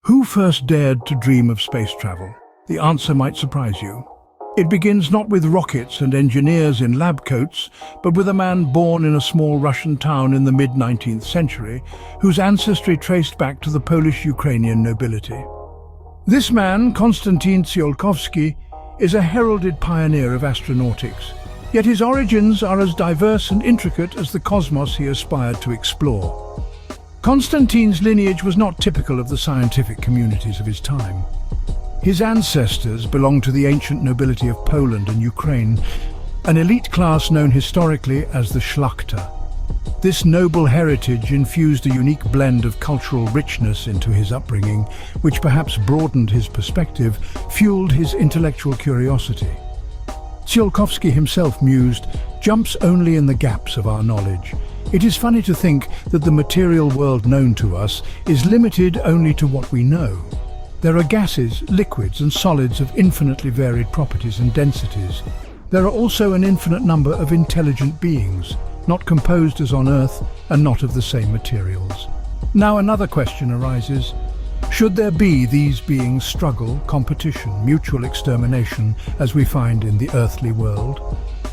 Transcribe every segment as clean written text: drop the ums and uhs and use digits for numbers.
Who first dared to dream of space travel? The answer might surprise you. It begins not with rockets and engineers in lab coats, but with a man born in a small Russian town in the mid-19th century, whose ancestry traced back to the Polish-Ukrainian nobility. This man, Konstantin Tsiolkovsky, is a heralded pioneer of astronautics, yet his origins are as diverse and intricate as the cosmos he aspired to explore. Konstantin's lineage was not typical of the scientific communities of his time. His ancestors belonged to the ancient nobility of Poland and Ukraine, an elite class known historically as the Szlachta. This noble heritage infused a unique blend of cultural richness into his upbringing, which perhaps broadened his perspective, fueled his intellectual curiosity. Tsiolkovsky himself mused, "Jumps only in the gaps of our knowledge. It is funny to think that the material world known to us is limited only to what we know. There are gases, liquids and solids of infinitely varied properties and densities. There are also an infinite number of intelligent beings, not composed as on Earth and not of the same materials." Now another question arises. Should there be these beings struggle, competition, mutual extermination, as we find in the earthly world?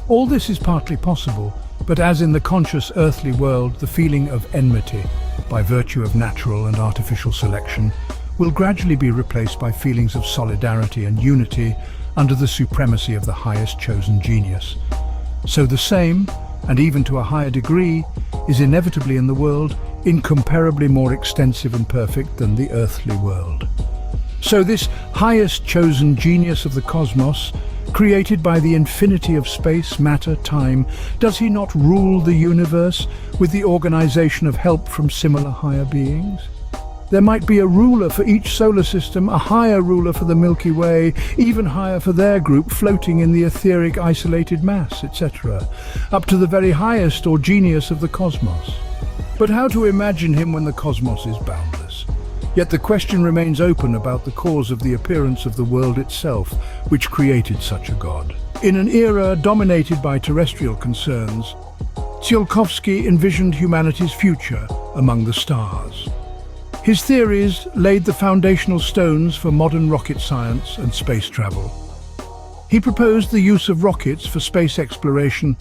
All this is partly possible, but as in the conscious earthly world, the feeling of enmity, by virtue of natural and artificial selection, will gradually be replaced by feelings of solidarity and unity under the supremacy of the highest chosen genius. So the same, and even to a higher degree, is inevitably in the world, incomparably more extensive and perfect than the earthly world. So this highest chosen genius of the cosmos, created by the infinity of space, matter, time, does he not rule the universe with the organization of help from similar higher beings? There might be a ruler for each solar system, a higher ruler for the Milky Way, even higher for their group floating in the etheric isolated mass, etc., up to the very highest or genius of the cosmos. But how to imagine him when the cosmos is boundless? Yet the question remains open about the cause of the appearance of the world itself, which created such a god. In an era dominated by terrestrial concerns, Tsiolkovsky envisioned humanity's future among the stars. His theories laid the foundational stones for modern rocket science and space travel. He proposed the use of rockets for space exploration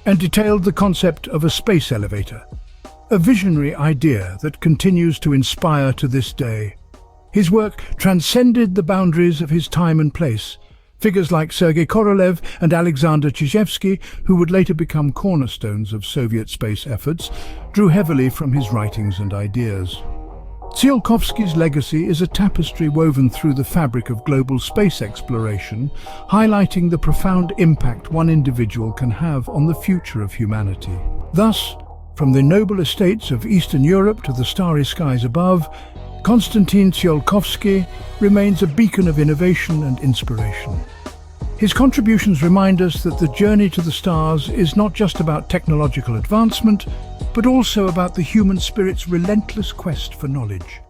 and detailed the concept of a space elevator, a visionary idea that continues to inspire to this day. His work transcended the boundaries of his time and place. Figures like Sergei Korolev and Alexander Chizhevsky, who would later become cornerstones of Soviet space efforts, drew heavily from his writings and ideas. Tsiolkovsky's legacy is a tapestry woven through the fabric of global space exploration, highlighting the profound impact one individual can have on the future of humanity. Thus, from the noble estates of Eastern Europe to the starry skies above, Konstantin Tsiolkovsky remains a beacon of innovation and inspiration. His contributions remind us that the journey to the stars is not just about technological advancement, but also about the human spirit's relentless quest for knowledge.